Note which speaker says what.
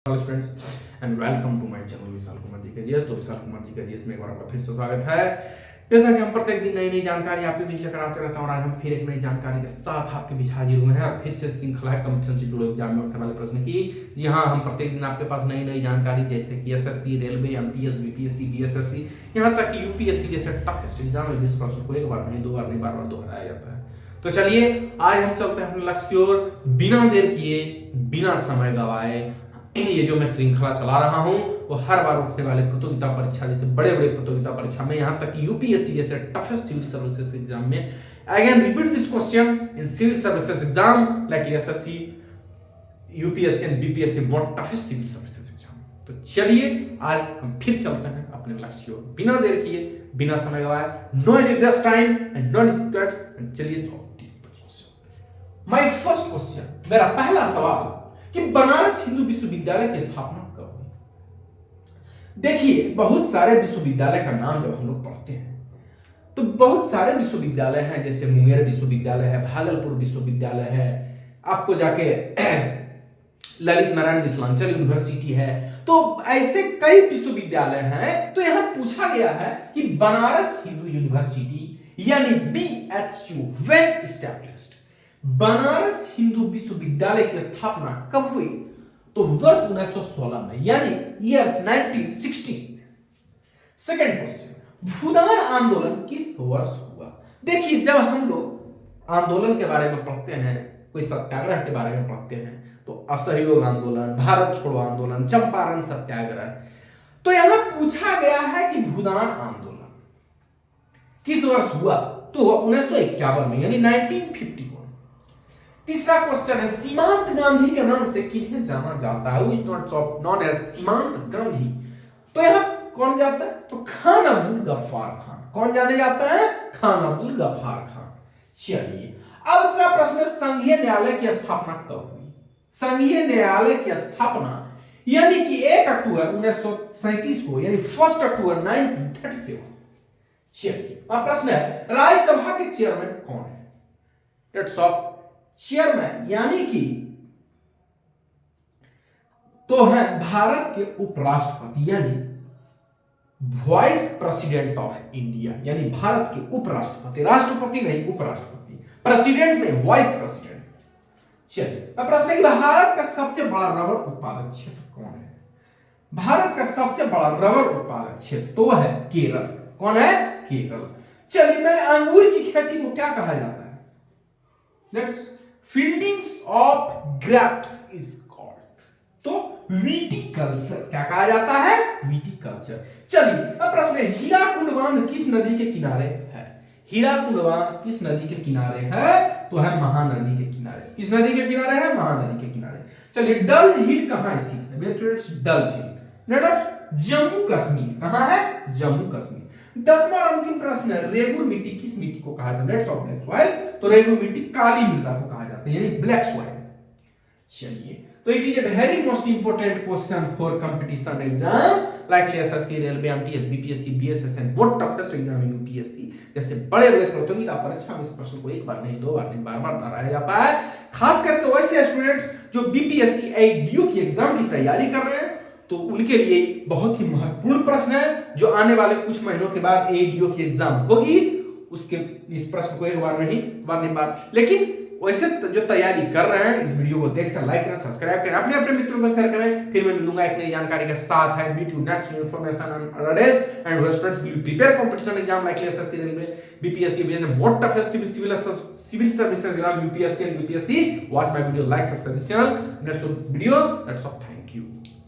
Speaker 1: Hello students and welcome to my channel Vishal Kumar ji के GS. तो विशाल कुमार जी के जीएस में एक बार आपका फिर से स्वागत है। जैसा कि हम प्रत्येक दिन नई नई जानकारी आपके बीच लेकर आते रहता हूं, आज हम फिर एक नई जानकारी के साथ आपके बीच हाजिर हुए हैं और फिर से श्रृंखला है कंपटीशन से जुड़े एग्जाम में उठने वाले प्रश्न की। जी हाँ, हम प्रत्येक दिन आपके पास नई नई जानकारी जैसे कि SSC, railway, MTS, BPSC, BSSC, यहाँ तक कि यूपीएससी जैसे टफेस्ट एग्जाम में इस प्रश्न को एक बार नहीं, दो बार नहीं, बार बार दोहराया जाता है। तो चलिए आज हम चलते हैं अपने लक्ष्य की ओर बिना देर किए, बिना समय गवाए। ये जो मैं श्रृंखला चला रहा हूं वो हर बार उठने वाले प्रतियोगिता परीक्षा जैसे बड़े बड़े प्रतियोगिता परीक्षा में, यहाँ तक कि यूपीएससी जैसे टफेस्ट सिविल सर्विसेज एग्जाम में, again repeat this question in civil services exam like SSC, UPSC and BPSC, most toughest civil services exam. तो चलिए आज हम फिर चलते हैं अपने लक्ष्य की ओर बिना देर किए, बिना समय गवाए, no any waste time and no discounts. चलिए माय फर्स्ट क्वेश्चन, मेरा पहला सवाल कि बनारस हिंदू विश्वविद्यालय की स्थापना कब हुई। देखिए बहुत सारे विश्वविद्यालय का नाम जब हम लोग पढ़ते हैं तो बहुत सारे विश्वविद्यालय हैं, जैसे मुंगेर विश्वविद्यालय है, भागलपुर विश्वविद्यालय है, आपको जाके ललित नारायण मिथिलांचल यूनिवर्सिटी है। तो ऐसे कई विश्वविद्यालय हैं। तो यहां पूछा गया है कि बनारस हिंदू यूनिवर्सिटी यानी BHU when established, Banaras Hindu विश्वविद्यालय की स्थापना कब हुई। तो वर्ष 1916 में यानी ईयर्स 1916। सेकंड क्वेश्चन, भूदान आंदोलन किस वर्ष हुआ। देखिए जब हम लोग आंदोलन के बारे में पढ़ते हैं, कोई सत्याग्रह के बारे में पढ़ते हैं, तो असहयोग आंदोलन, भारत छोड़ो आंदोलन, चंपारण सत्याग्रह, तो यहां पूछा गया है कि भूदान आंदोलन किस वर्ष हुआ। तो 1951 में यानी 1951। तीसरा क्वेश्चन है, सीमांत गांधी के नाम से किन्हें जाना जाता है, नॉन एज सीमांत गांधी। तो यहां कौन जाता है, तो खान अब्दुल गफ्फार खान। कौन जाने जाता है, खान अब्दुल गफ्फार खान। चलिए अब अगला प्रश्न है, संघीय न्यायालय की स्थापना कब हुई। संघीय न्यायालय की स्थापना यानी कि 1 अक्टूबर 1937 को, यानी 1 अक्टूबर 1937। चलिए अब प्रश्न है, राज्यसभा के चेयरमैन कौन है। लेट्स ऑफ चेयरमैन यानी कि तो है भारत के उपराष्ट्रपति यानी वाइस प्रेसिडेंट ऑफ इंडिया, यानी भारत के उपराष्ट्रपति, राष्ट्रपति नहीं उपराष्ट्रपति, प्रेसिडेंट में वाइस प्रेसिडेंट। चलिए अब प्रश्न है कि भारत का सबसे बड़ा रबर उत्पादक क्षेत्र कौन है। भारत का सबसे बड़ा रबर उत्पादक क्षेत्र तो है केरल। कौन है, केरल। चलिए मैं अंगूर की खेती को क्या कहा जाता है, let's fieldings of grapes is called, तो विटिकल्चर क्या कहा जाता है, विटिकल्चर। चलिए अब प्रश्न है, हीराकुंड बांध किस नदी के किनारे है। हीराकुंड बांध किस नदी के किनारे है, तो है महानदी के किनारे। किस नदी के किनारे है, महानदी के किनारे। चलिए डल झील कहां स्थित है, डल झील जम्मू कश्मीर। कहां है, जम्मू कश्मीर। 10वां अंतिम प्रश्न है, रेगुर मिट्टी किस मिट्टी को कहा जाता है, लेट्स ऑफ ब्लैक सॉइल। तो रेगुर मिट्टी काली मृदा को कहा जाता है, यानी ब्लैक सॉइल। चलिए तो it is a very most important question for competition exam like SSC, railway, MTS, BPSC, BSS and most toughest exam UPSC जैसे बड़े बड़े प्रतियोगिता परीक्षा में इस प्रश्न को एक बार नहीं, दो बार नहीं, बार बार दोहराया जाता है। खास करके वैसे स्टूडेंट्स जो बीपीएससी एडीओ की एग्जाम की तैयारी कर रहे हैं तो उनके लिए बहुत ही महत्वपूर्ण प्रश्न है, जो आने वाले कुछ महीनों के बाद एडीओ की एग्जाम होगी। उसके इस प्रश्न को एक बार नहीं, बार, लेकिन वैसे जो तैयारी कर रहे हैं इस वीडियो को देखकर लाइक करें, सब्सक्राइब करें, अपने अपने मित्रों को शेयर करें। फिर मैं मिलूंगा एक नई जानकारी के साथ। है meet you next information on other days and students will prepare competition exam like SSC, railway, BPSC, BSS, most toughest civil service exam UPSC and BPSC. Watch my video, like, subscribe this channel. Next video, let's off thank you.